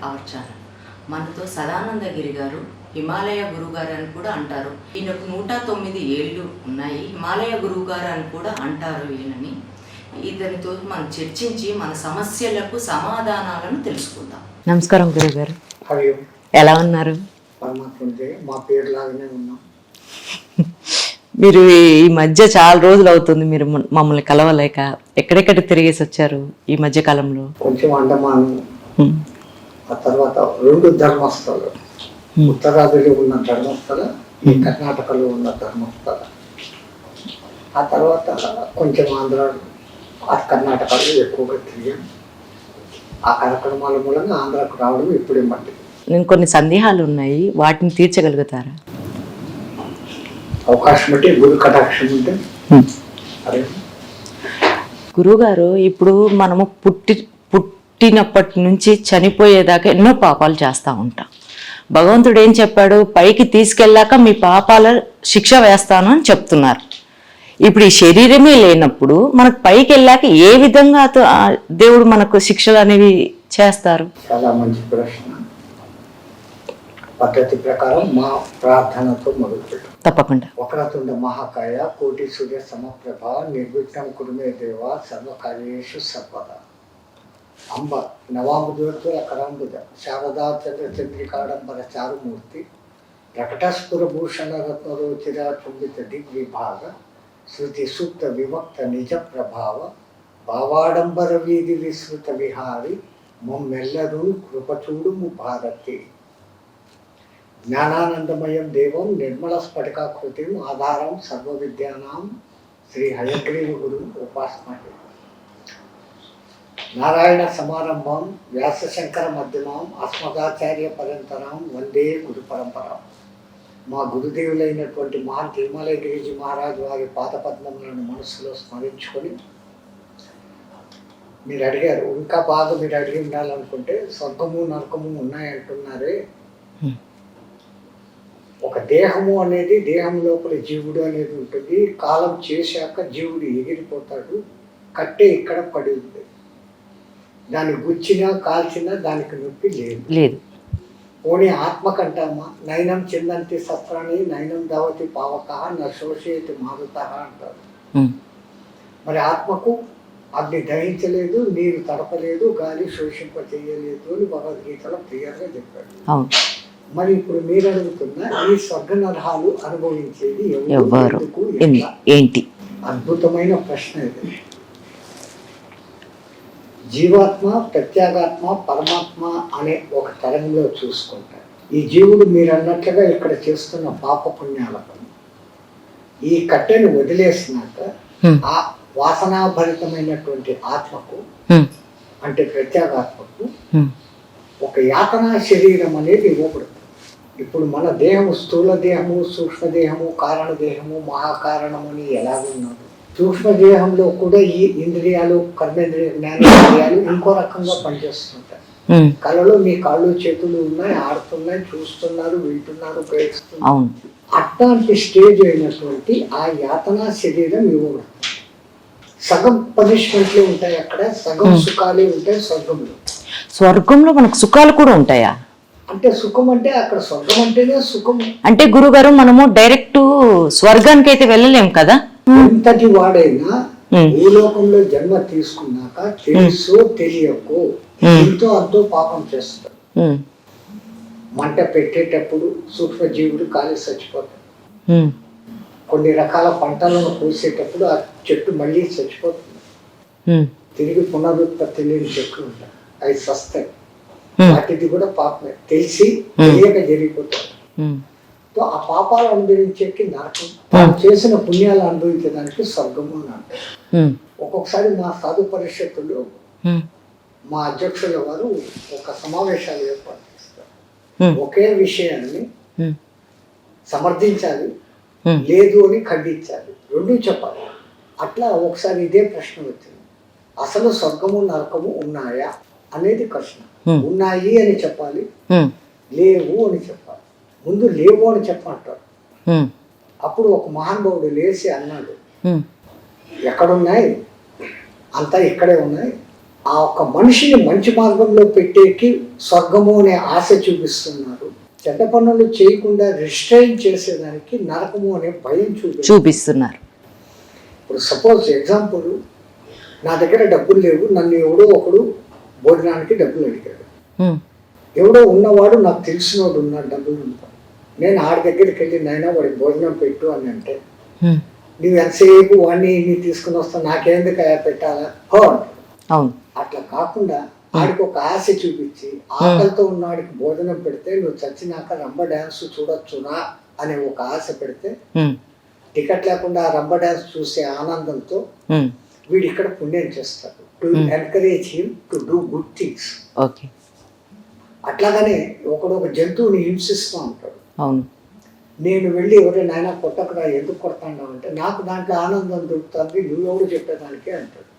Our channel. మనతో సదానందగిరి గారు హిమాలయ గురుగారు అని కూడా అంటారు. ఈయనకు 109 ఏళ్ళు ఉన్నాయి. హిమాలయ గురుగారు అని కూడా అంటారు ఈయనని. ఇతనితో మనం చర్చించి మన సమస్యలకు సమాధానాలను తెలుసుకుందాం. నమస్కారం గురుగారు. ఎలా ఉన్నారు? మా పేరు లాగానే ఉన్నాం. మీరు ఈ మధ్య చాలా రోజులు అవుతుంది మీరు మమ్మల్ని కలవలేక. ఎక్కడెక్కడ తిరిగేసి వచ్చారు ఈ మధ్య కాలంలో? కొంచెం అండమాను, ఆ తర్వాత 2 ధర్మస్థలు, ఉత్తరాదిలో ఉన్న ధర్మస్థల, ఈ కర్ణాటకలో ఉన్న ధర్మస్థల, ఆ తర్వాత కొంచెం ఆంధ్ర, ఆ కర్ణాటకలో ఎక్కువగా తిరిగాం. ఆ కార్యక్రమాల మూలంగా ఆంధ్రాకు రావడం ఇప్పుడే మళ్ళీ. నేను కొన్ని సందేహాలు ఉన్నాయి, వాటిని తీర్చగలుగుతారా? అవకాశం ఉంటే, గురు కటాక్షం ఉంటే. అదే గురువుగారు, ఇప్పుడు మనము పుట్టినప్పటి నుంచి చనిపోయేదాకా ఎన్నో పాపాలు చేస్తూ ఉంటాం. భగవంతుడు ఏం చెప్పాడు? పైకి తీసుకెళ్ళాక మీ పాపాల శిక్ష వేస్తాను అని చెప్తున్నారు. ఇప్పుడు ఈ శరీరమే లేనప్పుడు మనకు పైకి వెళ్ళాక ఏ విధంగా దేవుడు మనకు శిక్షలు అనేవి చేస్తారు? చాలా మంచి ప్రశ్న. పద్ధతి ప్రకారం మా ప్రార్థనతో మొదలుపెట్టాం. తప్పకుండా. వక్రతుండ మహాకాయ కోటి సూర్య సమప్రభ నిర్విఘ్నం కురుమే దేవ సర్వకార్యేషు సర్వదా. అంబ నవాంబుజోత్తుల కరాంబుజ శారదా చంద్ర చంద్రికాడంబర చారుమూర్తి ప్రకటస్ఫురభూషణ రత్నరోచిర చుంబిత దిగ్విభాగ శృతి సూక్త విభక్త నిజ ప్రభావ భావాడంబర వీధి విస్తృత విహారి మమ్మెల్లరూ కృపచూడుము భారతి. జ్ఞానానందమయం దేవం నిర్మల స్ఫటికాకృతిం ఆధారం సర్వ విద్యానాం శ్రీ హయగ్రీవ గురు ఉపాస్మహే. నారాయణ సమారంభం వ్యాసశంకర మధ్యమాం అస్మదాచార్య పరంపరాం వందే గురు పరంపరాం. మా గురుదేవులైనటువంటి మహంత్ హిమాలయగిరిజీ మహారాజు వారి పాదపద్మములను మనస్సులో స్మరించుకొని, మీరు అడిగారు, ఇంకా బాగా మీరు అడిగి ఉండాలనుకుంటే స్వర్గము నరకము ఉన్నాయంటున్నారే. ఒక దేహము అనేది, దేహం లోపల జీవుడు అనేది ఉంటుంది. కాలం చేశాక జీవుడు ఎగిరిపోతాడు. కట్టె ఇక్కడ పడి ఉంది, దాన్ని గుచ్చినా కాల్చినా దానికి నొప్పి లేదు. పోనీ ఆత్మకంటామా? నయనం చిందంతి శస్త్రాన్ని నయనం దావతి పావక నశోషేతి మారుత అంటారు. మరి ఆత్మకు అగ్ని దహించలేదు, నీరు తడపలేదు, గాలి శోషింప చేయలేదు అని భగవద్గీతలో క్లియర్గా చెప్పాడు. మరి ఇప్పుడు మీరు అడుగుతున్న ఈ స్వర్గ నరహాలు అనుభవించేది ఎవరు, ఏంటి? అద్భుతమైన ప్రశ్న ఇది. జీవాత్మ, ప్రత్యేగాత్మ, పరమాత్మ అనే ఒక తరంలో చూసుకుంటారు. ఈ జీవుడు మీరు అన్నట్లుగా ఇక్కడ చేస్తున్న పాప పుణ్యాలకు ఈ కట్టెను వదిలేసినాక ఆ వాసనాభరితమైనటువంటి ఆత్మకు, అంటే ప్రత్యేగాత్మకు ఒక యాతనా శరీరం అనేది ఇవ్వబడుతుంది. ఇప్పుడు మన దేహము స్థూల దేహము, సూక్ష్మదేహము, కారణదేహము, మహాకారణము అని ఎలాగున్నాడు. సూక్ష్మదేహంలో కూడా ఈ ఇంద్రియాలు, కర్మేంద్రియ, జ్ఞానేంద్రియాలు ఇంకో రకంగా పనిచేస్తుంటాయి. కళలో మీ కాళ్ళు చేతులు ఉన్నాయి, ఆడుతున్నాయి, చూస్తున్నారు, వింటున్నారు, గ్రహిస్తున్నారు. అట్లాంటి స్టేజ్ అయినటువంటి ఆ యాతనా శరీరం ఇవ్వబడుతుంది. సగం పనిష్మెంట్లే ఉంటాయి అక్కడ, సగం సుఖాలే ఉంటాయి స్వర్గంలో. స్వర్గంలో మనకు సుఖాలు కూడా ఉంటాయా? అంటే సుఖం అంటే అక్కడ స్వర్గం అంటేనే సుఖం. అంటే గురుగారు, మనము డైరెక్ట్ స్వర్గానికి అయితే వెళ్ళలేం కదా. ఎంతటి వాడైనా భూలోకంలో జన్మ తీసుకున్నాక తెలుసో తెలియకో ఎంతో అంతో పాపం చేస్తాడు. మంట పెట్టేటప్పుడు సూక్ష్మజీవుడు కాలి చచ్చిపోతాడు. కొన్ని రకాల పంటలను పూసేటప్పుడు ఆ చెట్టు మళ్ళీ చచ్చిపోతుంది. తిరిగి పునరుత్పత్తి లేని చెట్లు ఉంటాయి, అవి సస్తాయి. వాటిది కూడా పాపమే, తెలిసి తెలియక జరిగిపోతాడు. ఆ పాపాలు అనుభవించేకి నరకం, తాను చేసిన పుణ్యాలు అనుభవించడానికి స్వర్గము అని అంటారు. ఒక్కొక్కసారి మా సాధు పరిషత్తులో మా అధ్యక్షుల వారు ఒక సమావేశాలు ఏర్పాటు చేస్తారు. ఒకే విషయాన్ని సమర్థించాలి, లేదు అని ఖండించాలి, రెండూ చెప్పాలి. అట్లా ఒకసారి ఇదే ప్రశ్న వచ్చింది, అసలు స్వర్గము నరకము ఉన్నాయా అనేది ప్రశ్న. ఉన్నాయి అని చెప్పాలి, లేవు అని చెప్పాలి. ముందు లేవు అని చెప్పమంటారు. అప్పుడు ఒక మహానుభావుడు లేచి అన్నాడు, ఎక్కడున్నాయి? అంతా ఇక్కడే ఉన్నాయి, ఆ ఒక్క మనిషిని మంచి మార్గంలో పెట్టేకి స్వర్గము అనే ఆశ చూపిస్తున్నారు. చెడ్డ పనులు చేయకుండా రిస్ట్రైన్ చేసేదానికి నరకము అనే భయం చూపిస్తున్నారు. ఇప్పుడు సపోజ్ ఎగ్జాంపుల్, నా దగ్గర డబ్బులు లేవు, నన్ను ఎవడో ఒకడు భోజనానికి డబ్బులు అడిగాడు. ఎవడో ఉన్నవాడు నాకు తెలిసినోడు ఉన్నాడు, డబ్బులు ఉంటాడు. నేను ఆడి దగ్గరికి వెళ్ళి నాయనా వాడికి భోజనం పెట్టు అని అంటే, నువ్వు ఎంతసేపు వాడిని ఇన్ని తీసుకుని వస్తావు, నాకేందుకు పెట్టాలా హో అంటాడు. అట్లా కాకుండా ఆడికి ఒక ఆశ చూపించి ఆకలితో ఉన్నవాడికి భోజనం పెడితే నువ్వు చచ్చినాక రంబ డ్యాన్స్ చూడొచ్చునా అనే ఒక ఆశ పెడితే, టికెట్ లేకుండా ఆ రంబ డ్యాన్స్ చూసే ఆనందంతో వీడు ఇక్కడ పుణ్యం చేస్తాడు. To encourage him to do good things. అట్లాగనే ఒకడు ఒక జంతువుని హింసిస్తూ ఉంటాడు. నేను వెళ్ళి ఎవరే నాయన కొట్టకురా, ఎందుకు కొడతాను అంటే, నాకు దాంట్లో ఆనందం దొరుకుతుంది, నువ్వెవరు చెప్పేదానికి అంటాడు.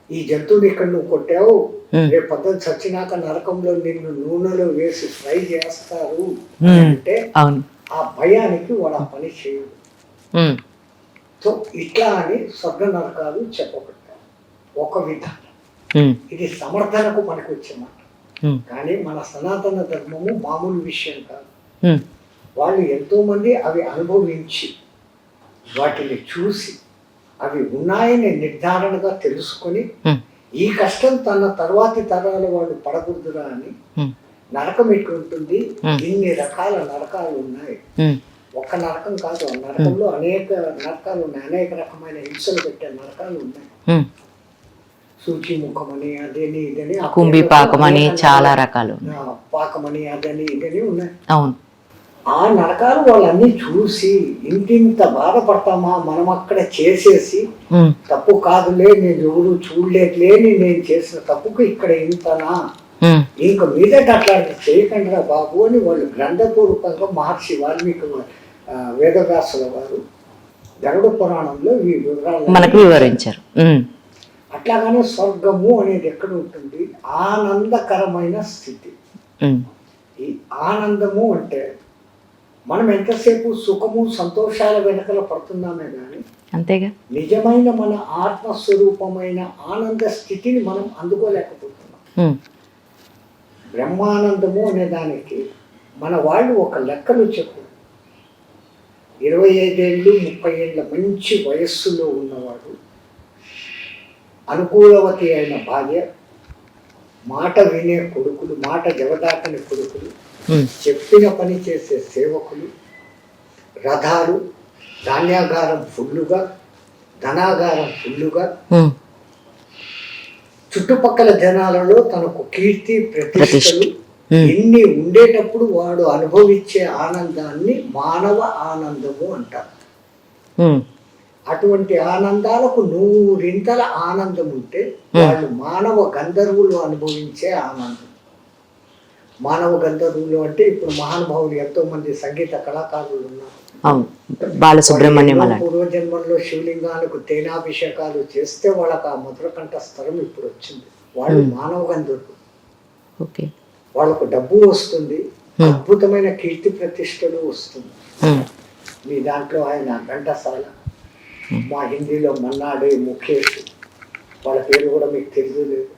ఈ జంతువుని ఇక్కడ నువ్వు కొట్టావు, రేపు పొద్దున్న చచ్చినాక నరకంలో నిన్ను నూనెలో వేసి ఫ్రై చేస్తారు అంటే ఆ భయానికి వాడు ఆ పని చేయడు. సో ఇట్లా అని స్వర్గ నరకాలు చెప్పబడ్డారు ఒక విధానం. ఇది సమర్థనకు మనకు వచ్చే మాట. కానీ మన సనాతన ధర్మము మామూలు విషయం కాదు. వాళ్ళు ఎంతో మంది అవి అనుభవించి వాటిని చూసి అవి ఉన్నాయని నిర్ధారణగా తెలుసుకొని ఈ కష్టం తన తర్వాతి తరాల వాళ్ళు పడకూడదురా అని, నరకం ఎట్లుంటుంది, ఇన్ని రకాల నరకాలు ఉన్నాయి, ఒక్క నరకం కాదు, ఆ నరకంలో అనేక నరకాలు ఉన్నాయి, అనేక రకమైన హింసలు పెట్టే నరకాలు ఉన్నాయి. సూచి ముఖమని అదని ఇదని, కుంభి పాకమని చాలా రకాలు, పాకమని అదని ఇదని ఉన్నాయి. అవును, ఆ నరకాలు వాళ్ళన్నీ చూసి ఇంటింత బాధపడతామా మనం అక్కడ చేసేసి, తప్పు కాదులే, నేను ఎవరు చూడలేదులే, నేను చేసిన తప్పుకు ఇక్కడ ఇంతనా, ఇంక మీదట అట్లాంటి చేయకుండా బాబు అని వాళ్ళు గ్రంథపూర్వకంగా మహర్షి వాల్మీకి వేదవ్యాసుల వారు గరుడ పురాణంలో ఈ వివరాలు మనకు వివరించారు. అట్లాగానే స్వర్గము అనేది ఎక్కడ ఉంటుంది, ఆనందకరమైన స్థితి. ఈ ఆనందము అంటే మనం ఎంతసేపు సుఖము సంతోషాల వెనకల పడుతున్నామే కానీ అంతేగా నిజమైన మన ఆత్మస్వరూపమైన ఆనంద స్థితిని మనం అందుకోలేకపోతున్నాం. బ్రహ్మానందము అనే దానికి మన వాళ్ళు ఒక లెక్కలు చెప్పు, 25 ఏళ్ళు 30 ఏళ్ళ మంచి వయస్సులో ఉన్నవాడు, అనుకూలవతి అయిన భార్య, మాట వినే కొడుకులు, మాట జవదాటని కొడుకులు, చెప్పిన పని చేసే సేవకులు, రథాలు, ధాన్యాగారం ఫుల్లుగా, ధనాగారం ఫుల్లుగా, చుట్టుపక్కల జనాలలో తనకు కీర్తి ప్రతిష్టలు ఇన్ని ఉండేటప్పుడు వాడు అనుభవించే ఆనందాన్ని మానవ ఆనందము అంటారు. అటువంటి ఆనందాలకు 100 ఆనందం ఉంటే వాళ్ళు మానవ గంధర్వులు అనుభవించే ఆనందం. మానవ గంధర్వులు అంటే ఇప్పుడు మహానుభావులు ఎంతో మంది సంగీత కళాకారులు ఉన్నారు. బాలసుబ్రహ్మణ్యం పూర్వజన్మంలో శివలింగాలకు తేనాభిషేకాలు చేస్తే వాళ్ళకి ఆ మధురకంఠ స్థలం ఇప్పుడు వచ్చింది. వాళ్ళు మానవ గంధర్వులు. వాళ్ళకు డబ్బు వస్తుంది, అద్భుతమైన కీర్తి ప్రతిష్టలు వస్తుంది. మీ దాంట్లో ఆయన ఘంటసాల, మా హిందీలో మన్నాడే, ముఖేష్, వాళ్ళ పేరు కూడా మీకు తెలియలేదు.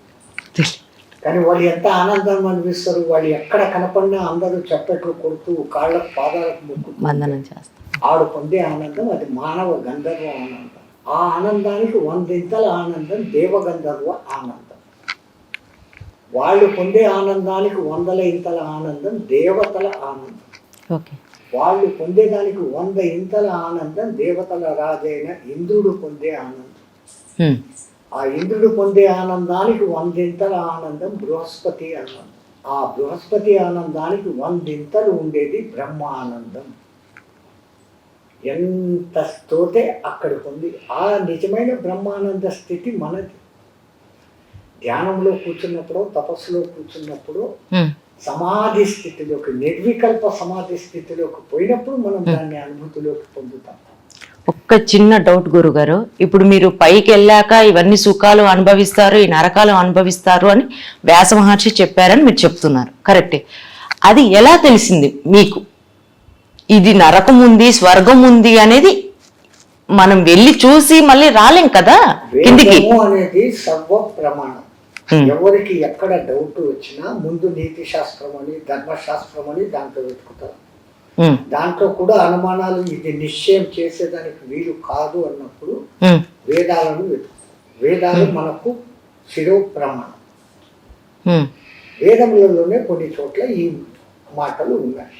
కానీ వాళ్ళు ఎంత ఆనందాన్ని అనిపిస్తారు. వాళ్ళు ఎక్కడ కనపడినా అందరూ చప్పట్లు కొడుతూ కాళ్ళకు పాదాలకు వందనం చేస్తారు. ఆడు పొందే ఆనందం అది మానవ గంధర్వ ఆనందం. ఆ ఆనందానికి 100 ఆనందం దేవగంధర్వ ఆనందం. వాళ్ళు పొందే ఆనందానికి 100 ఆనందం దేవతల ఆనందం. వాళ్ళు పొందేదానికి 100 ఆనందం దేవతల రాజైన ఇంద్రుడు పొందే ఆనందం. ఆ ఇంద్రుడు పొందే ఆనందానికి 100 ఆనందం బృహస్పతి ఆనందం. ఆ బృహస్పతి ఆనందానికి 100 ఉండేది బ్రహ్మ ఆనందం. ఎంత స్తోతే అక్కడికి ఉంది. ఆ నిజమైన బ్రహ్మానంద స్థితి మనది. ధ్యానంలో కూర్చున్నప్పుడు, తపస్సులో కూర్చున్నప్పుడు, సమాధి స్థితిలోకి, నిర్వికల్ప సమాధి స్థితిలోకి పోయినప్పుడు మనం దాన్ని అనుభూతిలోకి పొందుతాం. ఒక్క చిన్న డౌట్ గురుగారు, ఇప్పుడు మీరు పైకి వెళ్ళాక ఇవన్నీ సుఖాలు అనుభవిస్తారు, ఈ నరకాలు అనుభవిస్తారు అని వ్యాస మహర్షి చెప్పారని మీరు చెప్తున్నారు, కరెక్టే. అది ఎలా తెలిసింది మీకు? ఇది నరకం ఉంది, స్వర్గం ఉంది అనేది మనం వెళ్ళి చూసి మళ్ళీ రాలేం కదా కిందికి. వేదము అనేది సర్వ ప్రమాణం. ఎవరికి ఎక్కడ డౌట్ వచ్చినా ముందు నీతి శాస్త్రం అని ధర్మశాస్త్రం అని దాంట్లో వెతుకుతారు. దాంట్లో కూడా అనుమానాలు ఇది నిశ్చయం చేసేదానికి వీలు కాదు అన్నప్పుడు వేదాలను వెతుకుతారు. వేదాలు మనకు శిరో ప్రమాణం. వేదములలోనే కొన్ని చోట్ల ఈ మాటలు ఉన్నాయి.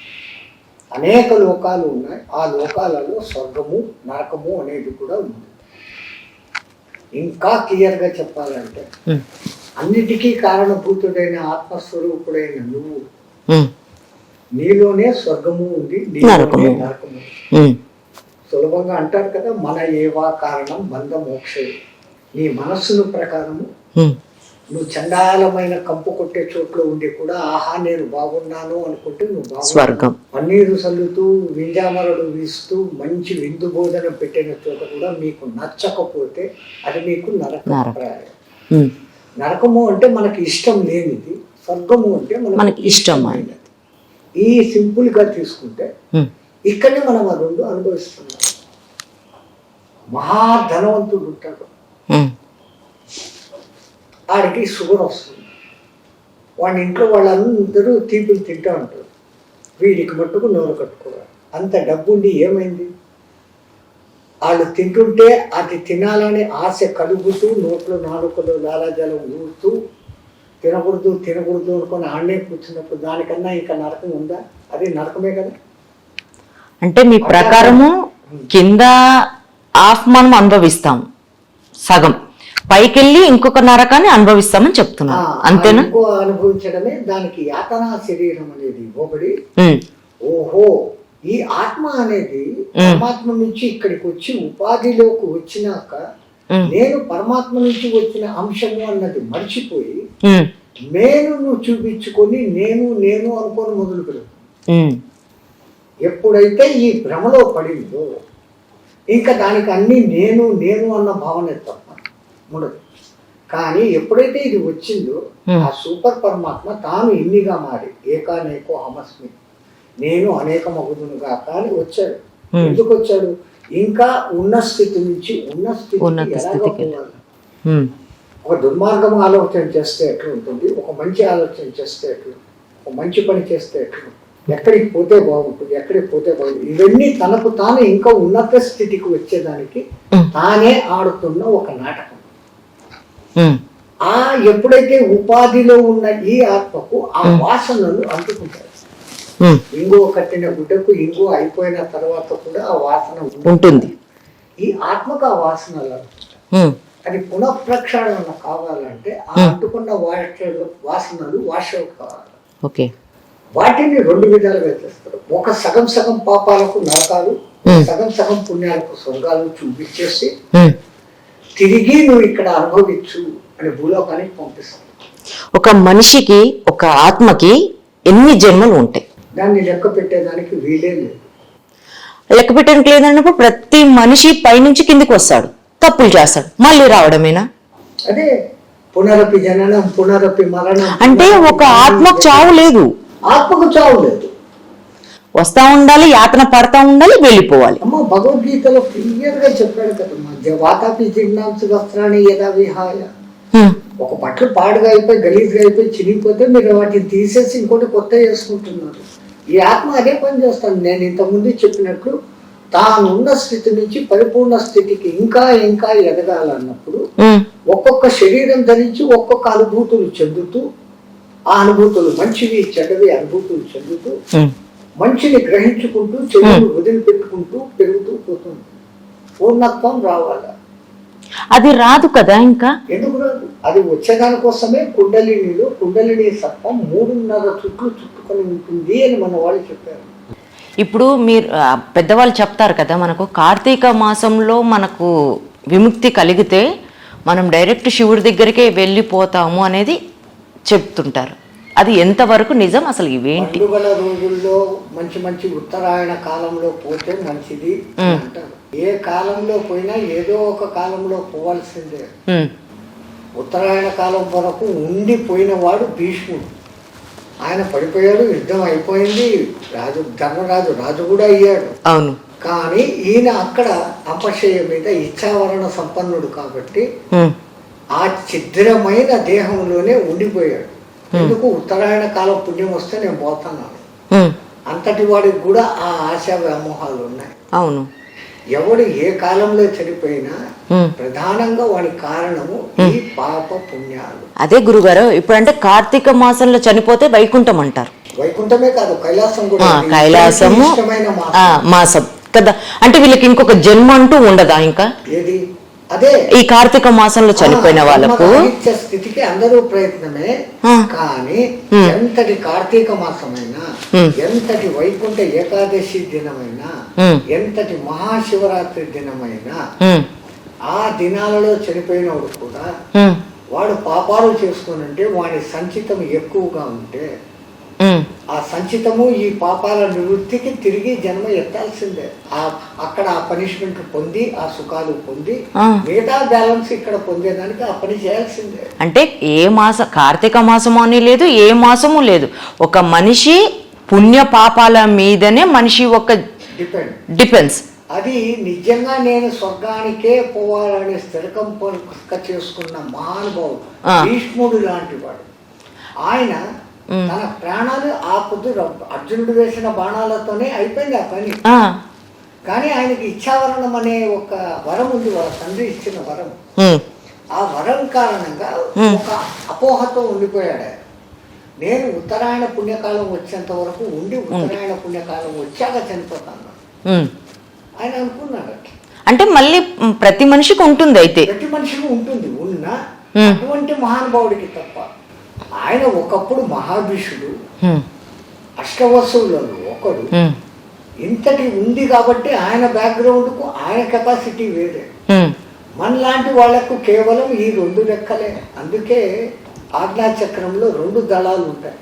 అనేక లోకాలు ఉన్నాయి. ఆ లోకాలలో స్వర్గము నరకము అనేది కూడా ఉంది. ఇంకా క్లియర్గా చెప్పాలంటే అన్నిటికీ కారణభూతుడైన ఆత్మస్వరూపుడైన నువ్వు, నీలోనే స్వర్గము ఉంది, నీలోనే నరకము. సులభంగా అంటారు కదా, మన ఏవా కారణం బంధ మోక్షే. నీ మనస్సును ప్రకారము నువ్వు చండాలమైన కంపు కొట్టే చోట్లో ఉండి కూడా ఆహా నేను బాగున్నాను అనుకుంటే నువ్వు స్వర్గం. పన్నీరు చల్లుతూ వింజామరలు వీస్తూ మంచి విందు భోజనం పెట్టిన చోట కూడా మీకు నచ్చకపోతే అది మీకు నరకప్రాయం. నరకము అంటే మనకి ఇష్టం లేనిది, స్వర్గము అంటే మనకి ఇష్టమైనది. ఈ సింపుల్ గా తీసుకుంటే ఇక్కడనే మనం ఆ రెండు అనుభవిస్తున్నాం. మహాధనవంతుడు ఉంటాడు, వాడికి షుగర్ వస్తుంది. వాడి ఇంట్లో వాళ్ళందరూ తీపులు తింటూ ఉంటారు, వీడికి మట్టుకు నోరు కట్టుకోవాలి. అంత డబ్బుండి ఏమైంది? వాళ్ళు తింటుంటే అది తినాలని ఆశ కలుగుతూ నోట్లో నాలుకలు లాలాజలం ఊరుతూ తినకూడదు తినకూడదు అనుకుని ఆడనే కూర్చున్నప్పుడు దానికన్నా ఇంకా నరకం ఉందా? అది నరకమే కదా. అంటే మీ ప్రకారము కింద హాఫ్ మనం అనుభవిస్తాం, సగం పైకెళ్ళి ఇంకొక నరకాన్ని అనుభవిస్తామని చెప్తున్నారు, అంతేనా? ఇంకో అనుభవించడమే దానికి యాతనా శరీరం అనేది ఇవ్వబడి, ఓహో ఈ ఆత్మ అనేది పరమాత్మ నుంచి ఇక్కడికి వచ్చి ఉపాధిలోకి వచ్చినాక నేను పరమాత్మ నుంచి వచ్చిన అంశము అన్నది మర్చిపోయి నువ్వు చూపించుకొని నేను నేను అనుకొని మొదలు పెడుతుంది. ఎప్పుడైతే ఈ భ్రమలో పడిందో ఇంకా దానికి అన్ని నేను నేను అన్న భావన తప్ప ఉండదు. కానీ ఎప్పుడైతే ఇది వచ్చిందో ఆ సూపర్ పరమాత్మ తాను ఇన్నిగా మారి ఏకానేకో అహమస్మి నేను అనేకమగుదునుగా కానీ వచ్చాడు. ఎందుకు వచ్చాడు? ఇంకా ఉన్న స్థితి నుంచి ఉన్న స్థితికి ఎలాగో పోవాలి. ఒక దుర్మార్గం ఆలోచన చేస్తే ఎట్లా ఉంటుంది, ఒక మంచి ఆలోచన చేస్తే ఎట్లా, ఒక మంచి పని చేస్తే ఎట్లా, ఎక్కడికి పోతే బాగుంటుంది, ఎక్కడికి పోతే బాగుంటుంది, ఇవన్నీ తనకు తాను ఇంకా ఉన్నత స్థితికి వచ్చేదానికి తానే ఆడుతున్న ఒక నాటకం. ఆ ఎప్పుడైతే ఉపాధిలో ఉన్న ఈ ఆత్మకు ఆ వాసనలు అంటుకుంటాయి. ఇంగో కట్టిన గుడ్డకు ఇంగో అయిపోయిన తర్వాత కూడా ఆ వాసన ఉంటుంది. ఈ ఆత్మకు ఆ వాసనలు అది పునఃప్రక్షాళన కావాలంటే ఆ అంటుకున్న వాసనలు వాష్ అవుట్ కావాలి. వాటిని రెండు విధాలుగా చేస్తారు. ఒక సగం సగం పాపాలకు నరకాలు, సగం సగం పుణ్యాలకు స్వర్గాలు చూపించేసి తిరిగి నువ్వు ఇక్కడ అనుభవించు అని భూలోకానికి పంపిస్తావు. ఒక మనిషికి ఒక ఆత్మకి ఎన్ని జన్మలు ఉంటాయి? దాన్ని లెక్క పెట్టేదానికి వీలే లేదు. లెక్క పెట్టడానికి లేదన్నప్పుడు ప్రతి మనిషి పైనుంచి కిందికి వస్తాడు, తప్పులు చేస్తాడు, మళ్ళీ రావడమేనా? అదే పునరపి జననం పునరపి మరణం. అంటే ఒక ఆత్మకు చావు లేదు, ఆత్మకు చావు లేదు. వస్తా ఉండాలి, యాతన పడతా ఉండాలి, వెళ్ళిపోవాలి. అమ్మ భగవద్గీతలో క్లియర్ గా చెప్పాడు కదమ్మా, వాతాపి జిజ్ఞాంసు వస్త్రాన్ని యదా విహాయ. ఒక బట్టలు పాడుగా అయిపోయి గలీజ్గా అయిపోయి చినిగిపోతే మీరు వాటిని తీసేసి ఇంకోటి కొత్త వేసుకుంటున్నారు. ఈ ఆత్మ అదే పని చేస్తాను. నేను ఇంతకుముందు చెప్పినట్లు తానున్న స్థితి నుంచి పరిపూర్ణ స్థితికి ఇంకా ఇంకా ఎదగాలన్నప్పుడు ఒక్కొక్క శరీరం ధరించి ఒక్కొక్క అనుభూతులు చెందుతూ, ఆ అనుభూతులు మంచివి చెడ్డవి అనుభూతులు చెందుతూ మంచిని గ్రహించుకుంటూ చెడుని వదిలిపెట్టుకుంటూ పెరుగుతూ పోతుంది. పూర్ణత్వం రావాలి. అది రాదు కదా. ఇంకా ఎందుకు రాదు? అది వచ్చేదానికోసమే కుండలిని సర్పం 3.5 చుట్లు చుట్టుకొని ఉంటుంది అని మన వాళ్ళు చెప్పారు. ఇప్పుడు మీరు పెద్దవాళ్ళు చెప్తారు కదా, మనకు కార్తీక మాసంలో మనకు విముక్తి కలిగితే మనం డైరెక్ట్ శివుడి దగ్గరికే వెళ్ళిపోతాము అనేది చెప్తుంటారు. అది ఎంతవరకు నిజం? అసలు ఇవేంటి? పండుగల రోజుల్లో మంచి మంచి ఉత్తరాయణ కాలంలో పోతే మంచిది అంటారు. ఏ కాలంలో పోయినా ఏదో ఒక కాలంలో పోవాల్సిందే. ఉత్తరాయణ కాలం వరకు ఉండిపోయిన వాడు భీష్ముడు. ఆయన పడిపోయాడు, యుద్ధం అయిపోయింది, ధర్మరాజు రాజు కూడా అయ్యాడు. అవును. కానీ ఈయన అక్కడ అపశయ మీద ఇచ్చావరణ సంపన్నుడు కాబట్టి ఆ ఛిద్రమైన దేహంలోనే ఉండిపోయాడు. ఎందుకు? ఉత్తరాయణ కాలం పుణ్యం వస్తే నేను పోతున్నాను. అంతటి వాడికి కూడా ఆ ఆశా వ్యామోహాలు ఉన్నాయి. అవును. ఎవడు ఏ కాలంలో చనిపోయినా ప్రధానంగా వాడి కారణము ఈ పాప పుణ్యాలు. అదే గురుగారు, ఇప్పుడంటే కార్తీక మాసంలో చనిపోతే వైకుంఠం అంటారు. వైకుంఠమే కాదు, కైలాసం కూడా. కైలాసము మాసం కదా. అంటే వీళ్ళకి ఇంకొక జన్మ అంటూ ఉండదా? ఇంకా ఏది? అదే ఈ కార్తీక మాసంలో చనిపోయిన వాళ్ళకు స్థితికి అందరూ ప్రయత్నమే. కానీ ఎంతటి కార్తీక మాసమైనా, ఎంతటి వైకుంఠ ఏకాదశి దినమైనా, ఎంతటి మహాశివరాత్రి దినమైనా, ఆ దినాలలో చనిపోయినవాడు కూడా వాడు పాపాలు చేసుకునంటే వాడి సంచితం ఎక్కువగా ఉంటే ఆ సంచితము ఈ పాపాల నివృత్తికి తిరిగి జన్మ ఎత్తాల్సిందే. అక్కడ ఆ పనిష్మెంట్ పొంది ఆ సుఖాలు పొంది మిగతా బ్యాలెన్స్ ఇక్కడ పొందేదానికి ఆ పని చేయాల్సిందే. అంటే ఏ మాసం, కార్తీక మాసము అని లేదు, ఏ మాసము లేదు. ఒక మనిషి పుణ్య పాపాల మీదనే మనిషి ఒక డిపెండ్స్. అది నిజంగా నేను స్వర్గానికే పోవాలని స్థిరకం చేసుకున్న మహానుభావుడు భీష్ముడు లాంటి వాడు. ఆయన తన ప్రాణాలు ఆ పొద్దు అర్జునుడు వేసిన బాణాలతోనే అయిపోయింది ఆ పని. కానీ ఆయనకి ఇచ్చావరణం అనే ఒక వరం ఉంది, వాళ్ళ తండ్రి ఇచ్చిన వరం. ఆ వరం కారణంగా ఒక అపోహతో ఉండిపోయాడు. నేను ఉత్తరాయణ పుణ్యకాలం వచ్చేంత వరకు ఉండి ఉత్తరాయణ పుణ్యకాలం వచ్చాక చనిపోతాను ఆయన అనుకున్నాడు. అంటే మళ్ళీ ప్రతి మనిషికి ఉంటుంది, అయితే ప్రతి మనిషికి ఉంటుంది. ఉన్న అటువంటి మహానుభావుడికి తప్ప. ఆయన ఒకప్పుడు మహాభీషుడు, అష్టవసువులలో ఒకడు. ఇంతటి ఉంది కాబట్టి ఆయన బ్యాక్గ్రౌండ్కు ఆయన కెపాసిటీ వేరే. మనలాంటి వాళ్లకు కేవలం ఈ 2 రెక్కలే. అందుకే ఆజ్ఞాచక్రంలో 2 దళాలు ఉంటాయి,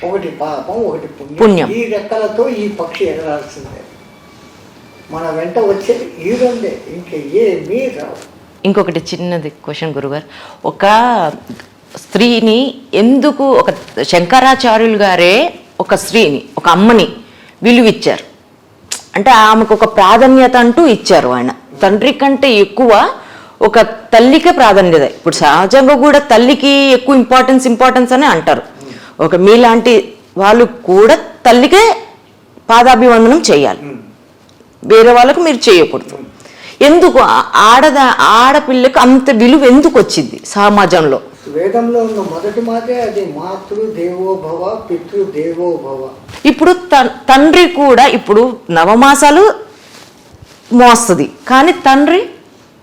ఒకటి పాపం, ఒకటి పుణ్యం. ఈ రెక్కలతో ఈ పక్షి ఎగరాల్సిందే. మన వెంట వచ్చేది ఈ 2, ఇంకా ఏమీ రావు. ఇంకొకటి చిన్నది క్వశ్చన్ గురుగారు, ఒక స్త్రీని ఎందుకు, ఒక శంకరాచార్యులు గారే ఒక స్త్రీని, ఒక అమ్మని విలువిచ్చారు అంటే ఆమెకు ఒక ప్రాధాన్యత అంటూ ఇచ్చారు. ఆయన తండ్రి కంటే ఎక్కువ ఒక తల్లికే ప్రాధాన్యత. ఇప్పుడు సహజంగా కూడా తల్లికి ఎక్కువ ఇంపార్టెన్స్ అని అంటారు. ఒక మీలాంటి వాళ్ళు కూడా తల్లికే పాదాభివందనం చేయాలి, వేరే వాళ్ళకు మీరు చేయకూడదు. ఎందుకు ఆడపిల్లకి అంత విలువ ఎందుకు వచ్చింది సమాజంలో? వేదంలో ఉన్న మొదటి మాటే అది, మాతృ దేవోభవ పితృ దేవోభవ. ఇప్పుడు తండ్రి కూడా ఇప్పుడు నవమాసాలు మోస్తుంది, కానీ తండ్రి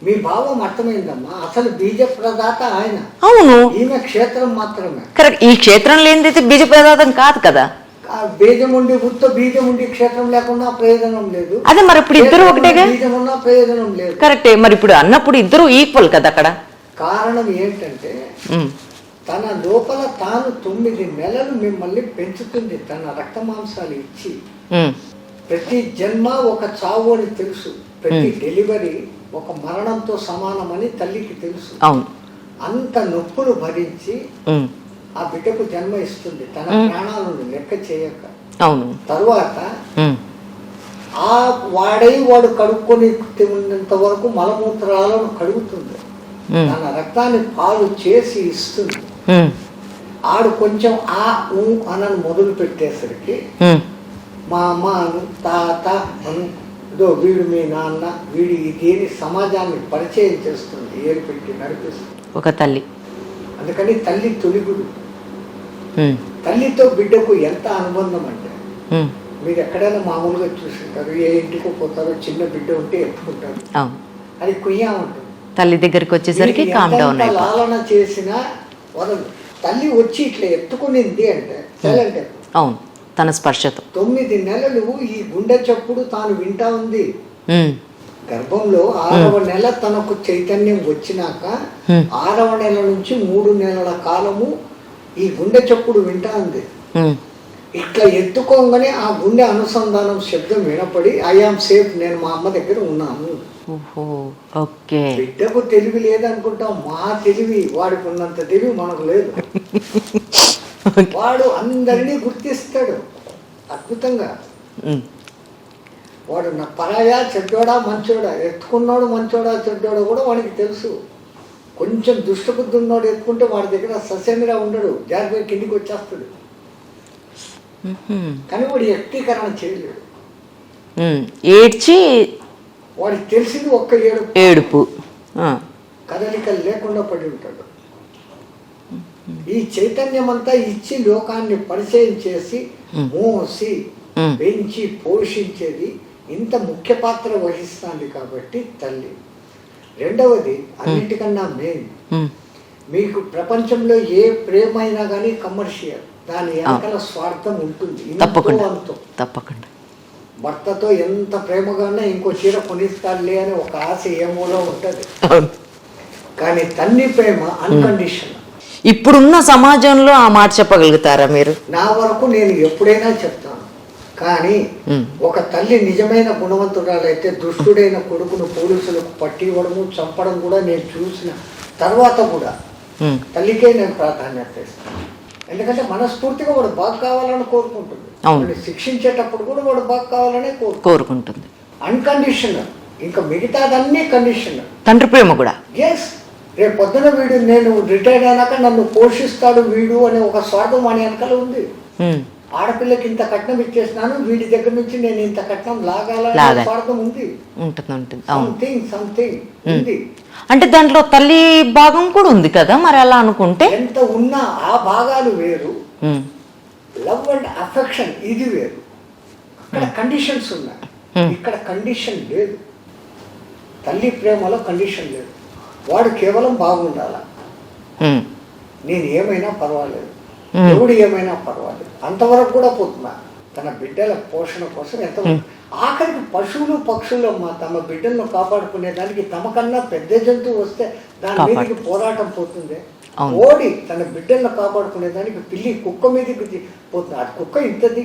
మీ భావం అర్థమైందమ్మా. అసలు బీజ ప్రదాత ఆయన. అవును, ఈమె క్షేత్రం మాత్రమే. కరెక్ట్. ఈ క్షేత్రం లేనిదైతే బీజ ప్రదాతం కాదు కదా. బీజం ఉండి బీజం ఉండి క్షేత్రం లేకుండా ప్రయోజనం లేదు. అదే మరి ఇప్పుడు ఇద్దరు ఒకటేగా, బీజం ఉన్నా ప్రయోజనం లేదు. కరెక్టే. మరి ఇప్పుడు అన్నప్పుడు ఇద్దరు ఈక్వల్ కదా అక్కడ. కారణం ఏంటంటే తన లోపల తాను 9 నెలలు మిమ్మల్ని పెంచుతుంది తన రక్త మాంసాలు ఇచ్చి. ప్రతి జన్మ ఒక చావు అని తెలుసు, ప్రతి డెలివరీ ఒక మరణంతో సమానమని తల్లికి తెలుసు. అంత నొప్పులు భరించి ఆ బిడ్డకు జన్మ ఇస్తుంది తన ప్రాణాలను లెక్క చేయక. తరువాత ఆ వాడు కడుక్కొని ఉన్నంత వరకు మలమూత్రాలను కడుగుతుంది, తన రక్తాన్ని పాలు చేసి ఇస్తుంది. ఆడు కొంచెం ఆ అనను మొదలు పెట్టేసరికి మా అమ్మ అను, తాత అను, ఇదో వీడు మీ నాన్న, వీడి దేని సమాజాన్ని పరిచయం చేస్తుంది, ఏరు పెట్టి నడిపిస్తుంది ఒక తల్లి. అందుకని తల్లి తొలిగుడు. తల్లితో బిడ్డకు ఎంత అనుబంధం అంటే, మీరు ఎక్కడైనా మామూలుగా చూస్తుంటారు, ఏ ఇంటికి పోతారో చిన్న బిడ్డ ఉంటే ఎత్తుకుంటారు, అది కుయ్యా ఉంటుంది. తల్లి దగ్గరికి వచ్చేసరికి లాలన చేసిన వదలు. తల్లి వచ్చి ఇట్లా ఎత్తుకునింది అంటే సైలెంట్. అవును, తన స్పర్శతో 9 నెలలు ఈ గుండె చప్పుడు తాను వింటా ఉంది. గర్భంలో 6వ నెల తనకు చైతన్యం వచ్చినాక 6వ నెల నుంచి 3 నెలల కాలము ఈ గుండె చప్పుడు వింటా ఉంది. ఇట్లా ఎత్తుకోగానే ఆ గుండె అనుసంధానం శబ్దం వినపడి ఐఆమ్ సేఫ్, నేను మా అమ్మ దగ్గర ఉన్నాను. బిడ్డకు తెలివి లేదనుకుంటాం, మా తెలివి వాడికి ఉన్నంత తెలివి మనకు లేదు. వాడు అందరినీ గుర్తిస్తాడు అద్భుతంగా. వాడు నా పరాయా చెడ్డోడా మంచోడా, ఎత్తుకున్నాడు మంచోడా చెడ్డోడా కూడా వాడికి తెలుసు. కొంచెం దుష్టబుద్ధి ఉన్నోడు ఎత్తుకుంటే వాడి దగ్గర ససేమిరా ఉండడు, జాగ్రత్త కిందికి వచ్చేస్తాడు. కానీ వాడు వ్యక్తీకరణ చేయలేడు. ఏడ్చి వాడికి తెలిసింది ఒక్క ఏడుపు, కదలికలు లేకుండా పడి ఉంటాడు. ఈ చైతన్యం అంతా ఇచ్చి లోకాన్ని పరిచయం చేసి మోసి పెంచి పోషించేది ఇంత ముఖ్య పాత్ర వహిస్తుంది కాబట్టి తల్లి. రెండవది అన్నిటికన్నా మెయిన్, మీకు ప్రపంచంలో ఏ ప్రేమ అయినా కానీ కమర్షియల్, దాని వెనకాల స్వార్థం ఉంటుంది. తప్పకుండా భర్తతో ఎంత ప్రేమగానే ఇంకో చీర కొనిస్తాడులే అని ఒక ఆశ ఏమోలో ఉంటుంది. కానీ తల్లి ప్రేమ అన్కండిషనల్. ఇప్పుడున్న సమాజంలో ఆ మాట చెప్పగలుగుతారా మీరు? నా వరకు నేను ఎప్పుడైనా చెప్తాను. కానీ ఒక తల్లి నిజమైన గుణవంతురాలైతే దుష్టుడైన కొడుకును పోలీసులకు పట్టి ఇవ్వడము చంపడం కూడా నేను చూసిన తర్వాత కూడా తల్లికే నేను ప్రాధాన్యత ఇస్తాను. ఎందుకంటే మనస్ఫూర్తిగా వాడు బాగా కావాలని కోరుకుంటుంది. శిక్షించేటప్పుడు కూడా వాడు బాగా కావాలనే కోరుకుంటుంది. అన్కండిషనల్. ఇంకా మిగతాదన్నీ కండిషనల్. తండ్రి ప్రేమ కూడా. ఎస్, రేపు పొద్దున వీడు నేను రిటైర్డ్ అయినాక నన్ను పోషిస్తాడు వీడు అనే ఒక స్వార్థం వాడి వెనకాల ఉంది. ఆడపిల్లకి ఇంత కట్నం ఇచ్చేసినాను, వీడి దగ్గర నుంచి నేను ఇంత కట్నం లాగాలని స్వార్థం ఉంది. సంథింగ్ ఉంది. అంటే దాంట్లో తల్లి భాగం కూడా ఉంది కదా మరి. అలా అనుకుంటే ఎంత ఉన్నా ఆ భాగాలు వేరు. లవ్ అండ్ అఫెక్షన్ ఇది వేరు. అక్కడ కండిషన్స్ ఉన్నాయి, ఇక్కడ కండిషన్ లేదు. తల్లి ప్రేమలో కండిషన్ లేదు. వాడు కేవలం బాగుండాల, నేను ఏమైనా పర్వాలేదు, ఎవడు ఏమైనా పర్వాలేదు, అంతవరకు కూడా పోతున్నా. తన బిడ్డల పోషణ కోసం ఎంత ఆఖరికి పశువులు పక్షులు తమ బిడ్డలను కాపాడుకునే దానికి తమకన్నా పెద్ద జంతువు వస్తే దాని మీదకి పోరాటం పోతుంది. ఓడి తన బిడ్డలను కాపాడుకునే దానికి పిల్లి కుక్క మీదకి పోతుంది. అది కుక్క ఇంతది,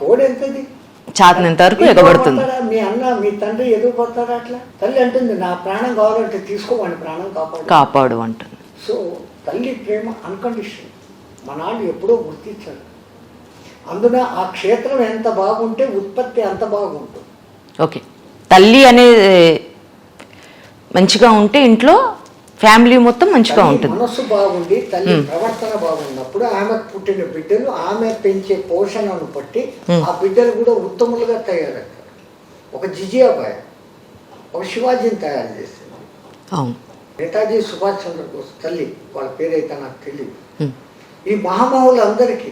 కోడి ఎంతది, ఎగబడుతుంది. మీ అన్న మీ తండ్రి ఎదురు పడతారా? అట్లా తల్లి అంటుంది నా ప్రాణం కావాలంటే తీసుకో, వాడి ప్రాణం కాపాడు అంటుంది. సో తల్లి ప్రేమ అన్కండిషన్ మనాళ్ళు ఎప్పుడో గుర్తించారు. అందున ఆ క్షేత్రం ఎంత బాగుంటే ఉత్పత్తి అంత బాగుంటుంది. ఓకే, తల్లి అనే మంచిగా ఉంటే ఇంట్లో ఫ్యామిలీ మొత్తం మంచిగా ఉంటుంది. మనస్సు బాగుండి తల్లి ప్రవర్తన బాగున్నప్పుడు ఆమెకు పుట్టిన బిడ్డలు ఆమె పెంచే పోషణను బట్టి ఆ బిడ్డలు కూడా ఉత్తములుగా తయారవుతారు. ఒక జిజియాబాయ్ ఒక శివాజీని తయారు చేసింది. నేతాజీ సుభాష్ చంద్రబోస్ తల్లి, వాళ్ళ పేరైతే నాకు తెలియదు. ఈ మహామహులందరికీ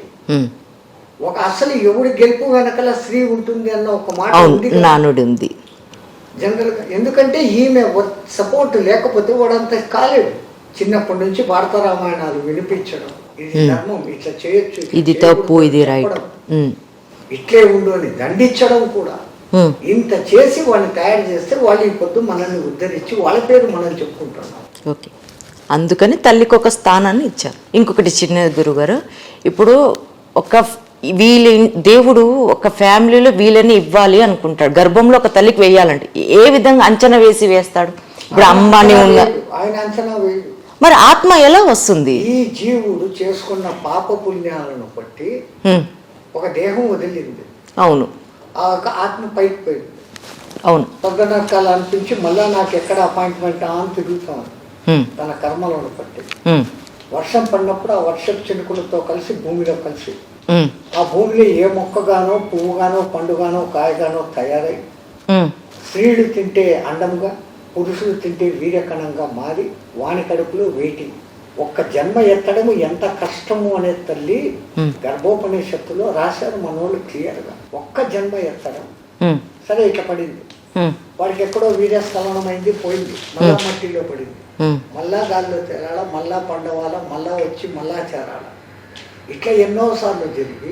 ఒక అసలు ఎవడి గెలుపు వెనకాల స్త్రీ ఉంటుంది అన్న ఒక మాట ఉంది జనరల్ గా. ఎందుకంటే ఈమె సపోర్ట్ లేకపోతే వాడంత కాలేడు. చిన్నప్పటి నుంచి భారత రామాయణాలు వినిపించడం, ఇది ధర్మం, ఇట్లా చేయొచ్చు, ఇది తప్పు, ఇది రైట్, ఇట్లే ఉండు అని దండించడం కూడా. ఇంత చేసి వాళ్ళని తయారు చేస్తే వాళ్ళు ఈ పొద్దు మనల్ని ఉద్ధరించి వాళ్ళ పేరు మనం చెప్పుకుంటున్నాం. ఓకే, అందుకని తల్లికి ఒక స్థానాన్ని ఇచ్చారు. ఇంకొకటి చిన్న గురుగారు, ఇప్పుడు దేవుడు ఒక ఫ్యామిలీలో వీళ్ళని ఇవ్వాలి అనుకుంటాడు. గర్భంలో ఒక తల్లికి వేయాలంటే ఏ విధంగా అంచనా వేస్తాడు? ఇప్పుడు అమ్మాని ఆయన అంచనా వేయడు. మరి ఆత్మ ఎలా వస్తుంది? ఈ జీవుడు చేసుకున్న పాప పుణ్యాలను బట్టి ఒక దేహం వదిలింది. అవును, ఆ ఆత్మ పైకి పోయింది. అవును, పొద్దునకాల అనిపించి మళ్ళా నాకు ఎక్కడ అపాయింట్మెంట్ అని తిరుగుతాను తన కర్మలను బట్టి. వర్షం పడినప్పుడు ఆ వర్షపు చినుకులతో కలిసి భూమిలో కలిసి ఆ భూమిలో ఏ మొక్కగానో పువ్వుగానో పండుగానో కాయగానో తయారై స్త్రీలు తింటే అండంగా పురుషులు తింటే వీర్యకణంగా మారి వాని కడుపులో వెయిటింగ్. ఒక్క జన్మ ఎత్తడము ఎంత కష్టము అనే తల్లి గర్భోపనిషత్తులో రాశారు మనోళ్ళు క్లియర్గా. ఒక్క జన్మ ఎత్తడం సరే ఇట్లా పడింది, వాడికి ఎక్కడో వీర్యస్ఖలనమైంది, పోయింది, మళ్ళా మట్టిలో పడింది, మళ్ళా గాలిలో తేలాల, మళ్ళా పండవాల, మళ్ళా వచ్చి మళ్ళా చేరాల. ఇట్లా ఎన్నోసార్లు జరిగి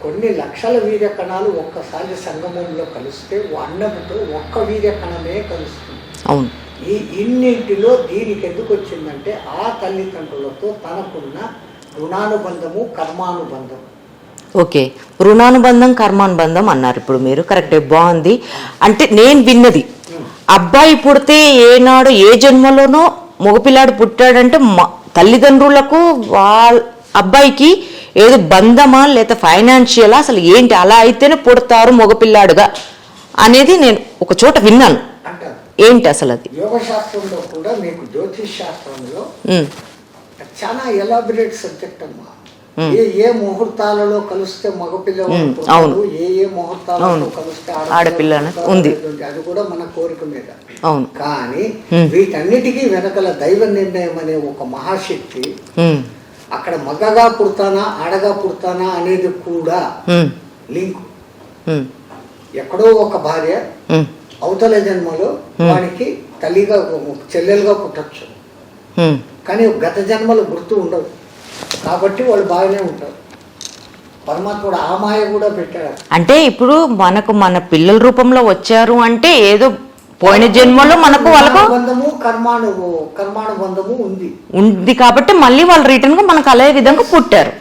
కొన్ని లక్షల వీర్య కణాలు ఒక్కసారి సంగమంలో కలిస్తే అన్నముతో ఒక్క వీర్య కణమే కలుస్తుంది. అవును, ఈ ఇన్నింటిలో దీనికి ఎందుకు వచ్చిందంటే ఆ తల్లిదండ్రులతో తనకున్న రుణానుబంధము కర్మానుబంధం. ఓకే, రుణానుబంధం కర్మానుబంధం అన్నారు ఇప్పుడు మీరు, కరెక్టే, బాగుంది. అంటే నేను విన్నది అబ్బాయి పుడితే ఏనాడు ఏ జన్మలోనో మగపిల్లాడు పుట్టాడంటే తల్లిదండ్రులకు వాళ్ళ అబ్బాయికి ఏదో బంధమా లేదా ఫైనాన్షియలా అసలు ఏంటి, అలా అయితేనే పుడతారు మగపిల్లాడుగా అనేది నేను ఒక చోట విన్నాను. అంటారు. ఏంటి అసలు అది? యోగ శాస్త్రంలో కూడా మీకు జ్యోతిష్ శాస్త్రంలో ఉమ్, చాలా ఎలాబరేట్ సబ్జెక్ట్ అమ్మా. ఏ ముహూర్తాలలో కలిస్తే మగపిల్లవాడు అవును. ఏ ముహూర్తాలలో కలిస్తే ఆడపిల్ల ఉంది. అది కూడా మన కోరిక మీద. అవును. కానీ వీటన్నిటికీ వెనకల దైవ నిర్ణయం అనే ఒక మహాశక్తి. అక్కడ మగగా పుడతానా ఆడగా పుడతానా అనేది కూడా లింక్. ఎక్కడో ఒక భార్య అవతల జన్మలో వాడికి తల్లిగా చెల్లెలుగా పుట్టచ్చు, కానీ గత జన్మలో గుర్తు ఉండవు. కాబట్టి వాళ్ళు బాగానే ఉంటారు. పరమాత్ముడు ఆ మాయ కూడా పెట్టాడు. అంటే ఇప్పుడు మనకు మన పిల్లల రూపంలో వచ్చారు అంటే ఏదో పోయిన జన్మలో మనకు వాళ్ళకు బంధము కర్మానుబంధము ఉంది కాబట్టి మళ్ళీ వాళ్ళు రిటర్న్ గా మనకు అదే విధంగా పుట్టారు.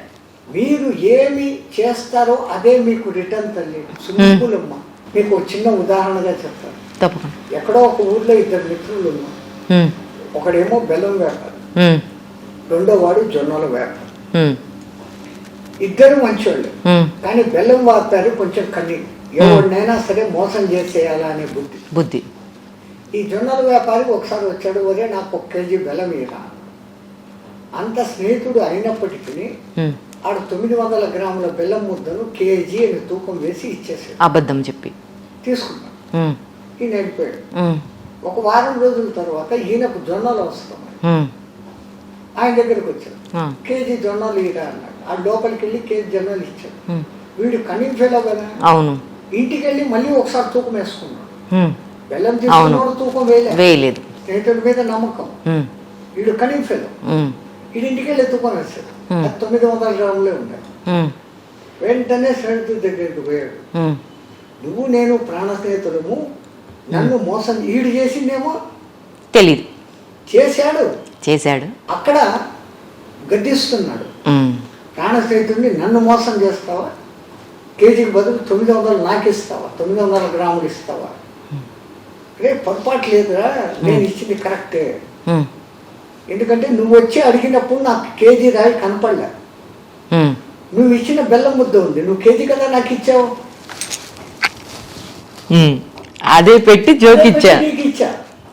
మీరు ఏమి చేస్తారో అదే మీకు రిటర్న్. తల్లి సింపుల్ అమ్మా. మీకు ఒక చిన్న ఉదాహరణగా చెప్తాను. తప్పకుండా. ఎక్కడో ఒక ఊర్లో ఇద్దరు మిత్రులు ఉన్నారు. ఒకడేమో బెల్లం వ్యాపారం, రెండో వాడు జొన్నల వ్యాపారం. ఇద్దరు మంచోళ్ళు, కానీ బెల్లం వ్యాపారి కొంచెం కన్నీ. ఎవరినైనా సరే మోసం చేసేయాలా అనే బుద్ధి. ఈ జొన్నల వ్యాపారి ఒకసారి వచ్చాడు, ఒరే నాకు 1 కేజీ బెల్లం ఇరా. అంత స్నేహితుడు అయినప్పటికీ ఆడు 900 గ్రాముల బెల్లం ముద్దను కేజీ అని తూకం వేసి ఇచ్చేసాడు. అబద్ధం చెప్పి తీసుకున్నాడు. ఈయన వెళ్ళిపోయాడు. ఒక వారం రోజుల తర్వాత ఈయనకు జొన్నలు వస్తాం. ఆయన దగ్గరికి వచ్చాడు. కేజీ జొన్నలు ఇరా అన్నాడు. ఆ లోపలికి వెళ్ళి కేజీ జొన్నలు ఇచ్చాడు. వీడు కనీసం ఫెయిల్ అవ్వదా? అవును. ఇంటికి వెళ్ళి మళ్ళీ ఒకసారి తూకం వేసుకున్నాడు. బెల్లం తీసుకున్నాడు, తూకం వేయలేదు. స్నేహితుడి మీద నమ్మకం. వీడు కనీసం ఫెయిల్. వీడి ఇంటికి వెళ్ళి తూకం వేస్తాడు. 900 గ్రాములే ఉంటాయి. వెంటనే స్నేహితుడి దగ్గరికి పోయాడు. నువ్వు నేను ప్రాణ స్నేహితులము, నన్ను మోసం ఈడు చేసిందేమో తెలీదు, చేశాడు. అక్కడ గద్దిస్తున్నాడు. ప్రాణ స్నేహితుడిని నన్ను మోసం చేస్తావా? కేజీకి బదులు 900 నాకు ఇస్తావా? 900 గ్రాములు ఇస్తావా? రే పొరపాటు లేదురా, నేను ఇచ్చింది కరెక్టే. ఎందుకంటే నువ్వు వచ్చి అడిగినప్పుడు నాకు కేజీ రాయి కనపడలే. నువ్వు ఇచ్చిన బెల్లం ముద్ద ఉంది, నువ్వు కేజీ కదా నాకు ఇచ్చావు. అదే పెట్టి జోకిచ్చా.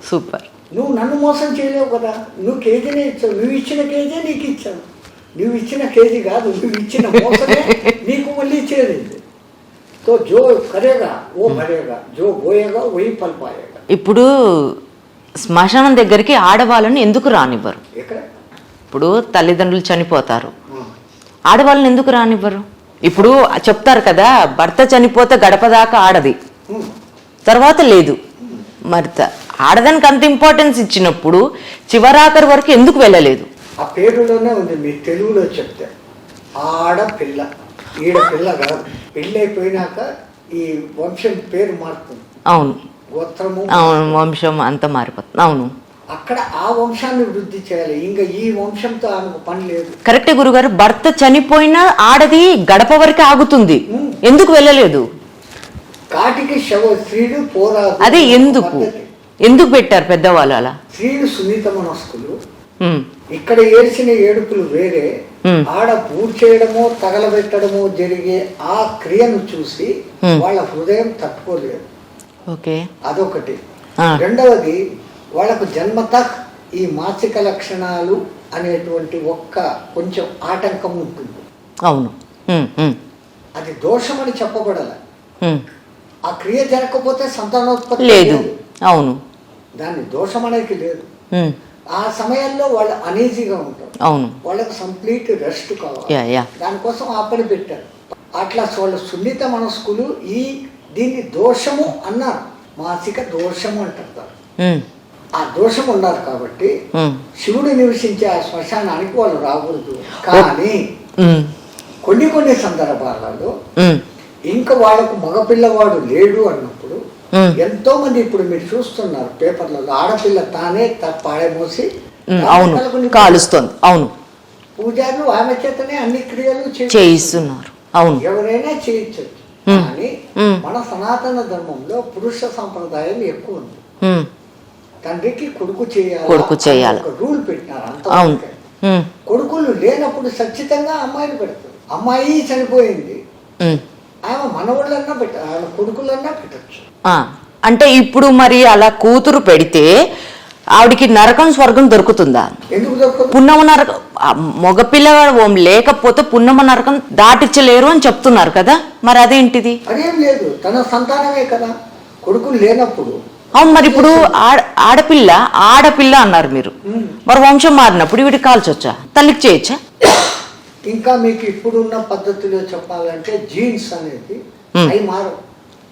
సూపర్. నువ్వు నన్ను మోసం చేయలేవు కదా, నువ్వు కేజీనే ఇచ్చావు. నువ్వు ఇచ్చిన కేజీ నీకు ఇచ్చావు. నువ్వు ఇచ్చిన కేజీ కాదు, నువ్వు ఇచ్చిన మోసమే నీకు మళ్ళీ ఇచ్చేది. తో జో కరేగా ఓ భరేగా, జో బోయేగా వహీ ఫల్ పాయేగా. ఇప్పుడు శ్మశానం దగ్గరికి ఆడవాళ్ళని ఎందుకు రానివ్వరు? ఇప్పుడు తల్లిదండ్రులు చనిపోతారు, ఆడవాళ్ళని ఎందుకు రానివ్వరు? ఇప్పుడు చెప్తారు కదా, భర్త చనిపోతే గడప దాకా ఆడది, తర్వాత లేదు. మరి ఆడదానికి అంత ఇంపార్టెన్స్ ఇచ్చినప్పుడు చివరాఖరి వరకు ఎందుకు వెళ్ళలేదు? ఆ పేరులోనే ఉంది. మీ తెలుగులో చెప్తే ఆడపిల్ల, ఈడపిల్ల కాదు. పెళ్ళి అయిపోయినాక ఈ వంశం పేరు మారుతుంది. అవును, గోత్రము, అవును, వంశం అంతా మారిపోతుంది. అవును, అక్కడ ఆ వంశాన్ని వృద్ధి చేయాలి. ఇంకా ఈ వంశంతో ఆమెకు పని లేదు. కరెక్టే గురుగారు. భర్త చనిపోయినా ఆడది గడప వరకు ఆగుతుంది, ఎందుకు వెళ్ళలేదు? కాటికి స్త్రీలు పోరాదు. అదే ఎందుకు పెట్టారు పెద్దవాళ్ళు అలా? స్త్రీలు సున్నిత మనస్కులు. ఇక్కడ ఏడ్చిన ఏడుపులు వేరే. ఆడ పూర్తి చేయడమో తగలబెట్టడమో జరిగే ఆ క్రియను చూసి వాళ్ళ హృదయం తట్టుకోలేదు. అదొకటి. రెండవది, వాళ్ళకు జన్మత ఈ మాసిక లక్షణాలు అనేటువంటి కొంచెం ఆటంకం ఉంటుంది. అవును, అది దోషమని చెప్పబడాల. ఆ క్రియ జరగకపోతే సంతానోత్పత్తి లేదు. అవును, దాన్ని దోషం అనేది లేదు. ఆ సమయంలో వాళ్ళు అనీజీగా ఉంటారు. అవును, వాళ్ళకి కంప్లీట్ రెస్ట్ కావాలి. దానికోసం ఆ పని పెట్టారు. అట్లా వాళ్ళు సున్నిత మనస్కులు దీన్ని దోషము అన్నారు. మాసిక దోషము అంటారు. ఆ దోషం ఉన్నారు కాబట్టి శివుడు నివసించే ఆ శ్మశానానికి వాళ్ళు రాకూడదు. కానీ కొన్ని సందర్భాలలో ఇంకా వాళ్ళకు మగపిల్లవాడు లేడు అన్నప్పుడు ఎంతో మంది, ఇప్పుడు మీరు చూస్తున్నారు పేపర్లలో, ఆడపిల్ల తానే పాడమోసి కాలుస్తోంది. అవును, పూజారులు ఆమె చేతనే అన్ని క్రియలు చేయిస్తున్నారు. అవును, ఎవరైనా చేయించవచ్చు. కానీ మన సనాతన ధర్మంలో పురుష సంప్రదాయం ఎక్కువ ఉంది. తండ్రికి కొడుకు చేయాలి రూల్ పెట్టినారు. అంత కొడుకులు లేనప్పుడు ఖచ్చితంగా అమ్మాయిని పెడతారు. అమ్మాయి చనిపోయింది, ఆమె మన మనవాళ్ళన్నా వాళ్ళ కొడుకులన్నా పెట్టచ్చు. అంటే ఇప్పుడు మరి అలా కూతురు పెడితే ఆవిడికి నరకం స్వర్గం దొరుకుతుందా? ఎందుకు దొరకదు? పున్నమ నరకం మగపిల్లవాడు లేకపోతే పున్నమ నరకం దాటించలేరు అని చెప్తున్నారు కదా, మరి అదేంటిది? అదేం లేదు, తన సంతానమే కదా కొడుకులు లేనప్పుడు. అవును, మరి ఇప్పుడు ఆడపిల్ల అన్నారు మీరు, మరి వంశం మారినప్పుడు వీడికి కాల్చొచ్చా, తల్లికి చేయొచ్చా? ఇంకా మీకు ఇప్పుడున్న పద్ధతిలో చెప్పాలంటే జీన్స్ అనేది అవి మారు,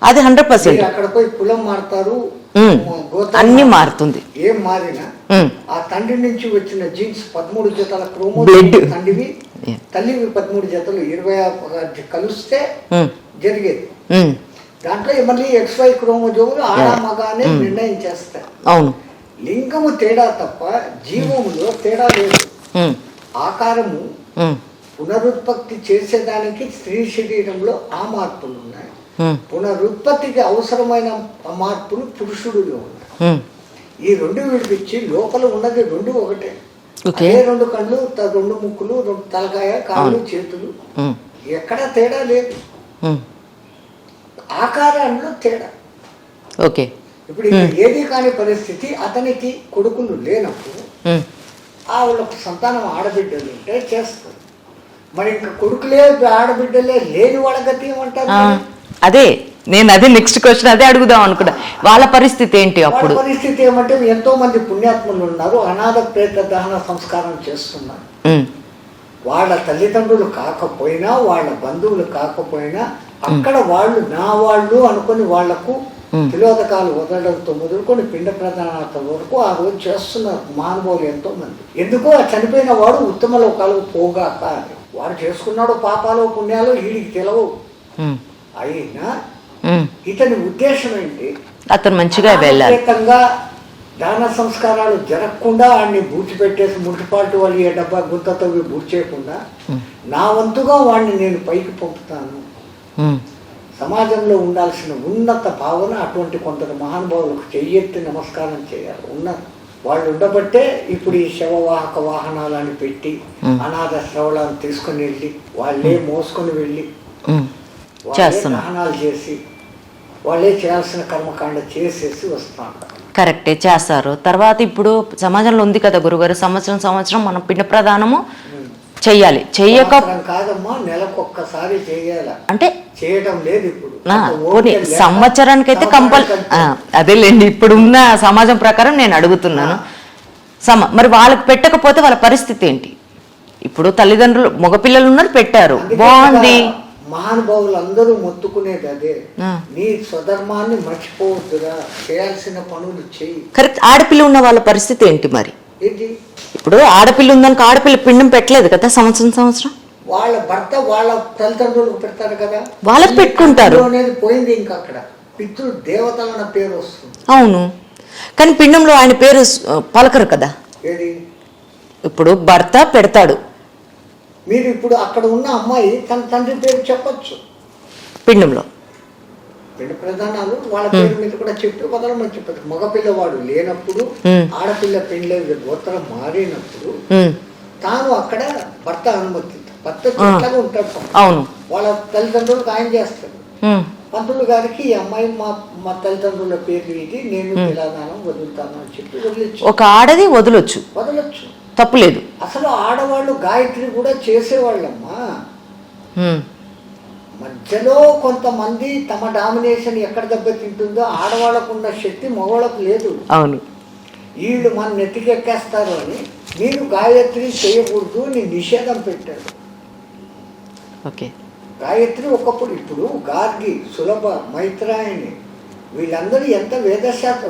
అది 100%. అక్కడ పోయి కులం మారుతారు, అన్ని మారుతుంది. ఏం మారినా ఆ తండ్రి నుంచి వచ్చిన జీన్స్ 13 జతల క్రోమోజోమ్ తండ్రివి, తల్లివి 13 జతలు 21 కలిస్తే జరిగేది. దాంట్లో మళ్ళీ XY క్రోమోజోములు ఆడ మగానే నిర్ణయం చేస్తాయి. అవును, లింగము తేడా తప్ప జీవములో తేడా లేదు. ఆకారము పునరుత్పత్తి చేసేదానికి స్త్రీ శరీరంలో ఆ మార్పులు ఉన్నాయి, పునరుత్పత్తికి అవసరమైన మార్పులు పురుషుడిలో ఉన్నాయి. ఈ రెండు విడిపించి లోపల ఉన్నది రెండు ఒకటే. అదే 2 కళ్ళు, 2 ముక్కులు, 2 తలకాయ, కాళ్ళు, చేతులు, ఎక్కడా తేడా లేదు. ఆకారంలో తేడా. ఓకే, ఇప్పుడు ఏది కాని పరిస్థితి అతనికి కొడుకులు లేనప్పుడు వాళ్ళకు సంతానం ఆడబిడ్డలు ఉంటే చేస్తారు. మరి ఇంకా కొడుకులే ఆడబిడ్డలే లేని వాళ్ళ గతి ఏమంటారు? అదే నెక్స్ట్ క్వశ్చన్ అదే అడుగుదాం అనుకున్నా. వాళ్ళ పరిస్థితి ఏంటి? అప్పుడు పరిస్థితి ఏమంటే ఎంతో మంది పుణ్యాత్ములు ఉన్నారు, అనాథ ప్రేత దహన సంస్కారం చేస్తున్నారు. వాళ్ళ తల్లిదండ్రులు కాకపోయినా, వాళ్ళ బంధువులు కాకపోయినా, అక్కడ వాళ్ళు నా వాళ్ళు అనుకుని వాళ్లకు తిలోదకాలు వదలడంతో మొదలుకొని పిండ ప్రధానత వరకు ఆ రోజు చేస్తున్నారు మానవులు ఎంతో మంది. ఎందుకో ఆ చనిపోయిన వాడు ఉత్తమ లోకాలకు పోగాక వాడు చేసుకున్నాడు పాపాలు పుణ్యాలు వీడికి తెలవు. అయినా ఇతని ఉద్దేశం ఏంటి? అతను మంచిగా వెళ్ళాలి, దాన సంస్కారాలు జరగకుండా వాడిని బూడ్చిపెట్టేసి మున్సిపాలిటీ వాళ్ళు ఏ డబ్బా గుంతతో బూడ్చేయకుండా నా వంతుగా వాడిని నేను పైకి పంపుతాను. సమాజంలో ఉండాల్సిన ఉన్నత భావన అటువంటి కొందరు మహానుభావులకు చెయ్యెత్తి నమస్కారం చేయాలి. ఉన్నారు వాళ్ళు ఉండబట్టే ఇప్పుడు ఈ శవవాహక వాహనాలను పెట్టి అనాథ శవాలను తీసుకుని వెళ్ళి వాళ్ళే మోసుకొని వెళ్ళి దహనాలు చేసి వాళ్ళే చేయాల్సిన కర్మకాండ చేసేసి వస్తాను. కరెక్టే చేస్తారు. తర్వాత ఇప్పుడు సమాజంలో ఉంది కదా గురుగారు, సంవత్సరం మనం పిండ ప్రదానము చెయ్యాలి. చెయ్యక కాదమ్మా, నెలకొక్కసారి చేయాలి అంటే చేయడం లేదు ఇప్పుడు. సంవత్సరానికి అయితే అదేలేండి, ఇప్పుడు ఉన్న సమాజం ప్రకారం నేను అడుగుతున్నాను. మరి వాళ్ళకి పెట్టకపోతే వాళ్ళ పరిస్థితి ఏంటి? ఇప్పుడు తల్లిదండ్రులు మగపిల్లలు ఉన్నారు, పెట్టారు, బాగుంది. మహానుభావులు అందరూ మొత్తుకునేది అదే, నీ స్వధర్మాన్ని మర్చిపోవద్దురా, చేయాల్సిన పనులు చెయ్యి. కరెక్ట్. ఆడపిల్ల ఉన్న వాళ్ళ పరిస్థితి ఏంటి మరి? ఇప్పుడు ఆడపిల్ల ఉందనుకో, ఆడపిల్ల పిండం పెట్టలేదు కదా సంవత్సరం. వాళ్ళ భర్త వాళ్ళ తల్లిదండ్రులకు పెడతారు కదా, వాళ్ళకి పెట్టుకుంటారు అనేది పోయింది. ఇంకా అక్కడ పితృ దేవతలు అన్న పేరు వస్తుంది. అవును, కానీ పిండంలో ఆయన పేరు పలకరు కదా. ఏది? ఇప్పుడు భర్త పెడతాడు, మీరు ఇప్పుడు అక్కడ ఉన్న అమ్మాయి తన తండ్రి పేరు చెప్పచ్చు పిండంలో. పిండ ప్రధానాలు వాళ్ళ పేరు మీద కూడా చెప్పి వదలమని చెప్పచ్చు. మగపిల్లవాడు లేనప్పుడు, ఆడపిల్ల పెళ్ళే గోత్రం మారినప్పుడు తాను అక్కడ భర్త అనుమతి, భర్త చెట్లగా ఉంటాడు. అవును, వాళ్ళ తల్లిదండ్రులకు ఆయన చేస్తాడు. పంతులు గారికి ఈ అమ్మాయి మా తల్లిదండ్రుల పేర్లు ఇది, నేను తెలంగాణం వదులుతాను అని చెప్పి వదిలేచ్చు. ఒక ఆడది వదలొచ్చు, తప్పులేదు. అసలు ఆడవాళ్ళు గాయత్రి కూడా చేసేవాళ్ళమ్మా. మధ్యలో కొంతమంది తమ డామినేషన్ ఎక్కడ దెబ్బతింటుందో ఆడవాళ్ళకు ఉన్న శక్తి మగవాళ్ళకు లేదు. అవును, వీళ్ళు మన నెత్తికెక్కేస్తారు అని మీరు గాయత్రి చేయకూడదు అని నిషేధం పెట్టారు. ఓకే, గాయత్రి ఒకప్పుడు, ఇప్పుడు గార్గి, సులభ, మైత్రాయణి వీళ్ళందరూ ఎంత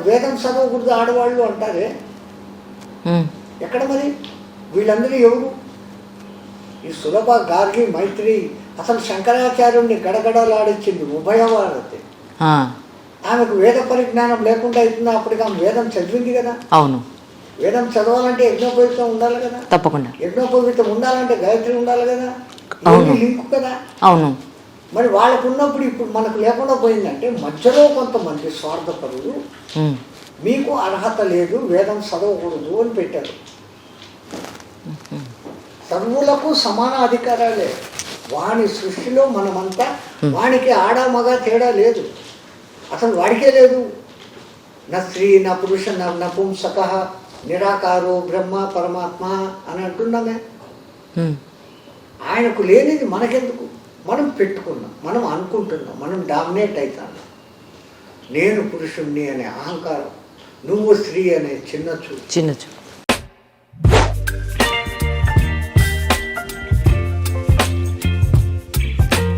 వేదం చదవకూడదు ఆడవాళ్ళు అంటారే, ఎక్కడ మరి వీళ్ళందరూ ఎవరు? ఈ సులభ, గార్గి, మైత్రి అసలు శంకరాచార్యుడిని గడగడలాడించింది ఉభయవారతి. ఆమెకు వేద పరిజ్ఞానం లేకుండా అవుతుంది, అప్పటికి ఆమె వేదం చదివింది కదా. అవును, వేదం చదవాలంటే యజ్ఞోపవీతం ఉండాలి కదా. తప్పకుండా యజ్ఞోపవీతం ఉండాలంటే గాయత్రి ఉండాలి కదా, లింకు కదా. అవును, మరి వాళ్ళకు ఉన్నప్పుడు ఇప్పుడు మనకు లేకుండా పోయిందంటే మధ్యలో కొంతమంది స్వార్థపరులు మీకు అర్హత లేదు, వేదం చదవకూడదు అని పెట్టారు. సర్వులకు సమాన అధికారాలే. వాని సృష్టిలో మనమంతా వాడికి ఆడ మగ తేడా లేదు, అసలు వాడికే లేదు. నా స్త్రీ నా పురుష నా నపుంసక నిరాకారో బ్రహ్మ పరమాత్మ అని అంటున్నామే. ఆయనకు లేనిది మనకెందుకు? మనం పెట్టుకున్నాం, మనం అనుకుంటున్నాం, మనం డామినేట్ అవుతాం. నేను పురుషుణ్ణి అనే అహంకారం, నువ్వు స్త్రీ అనే చిన్న చూపు.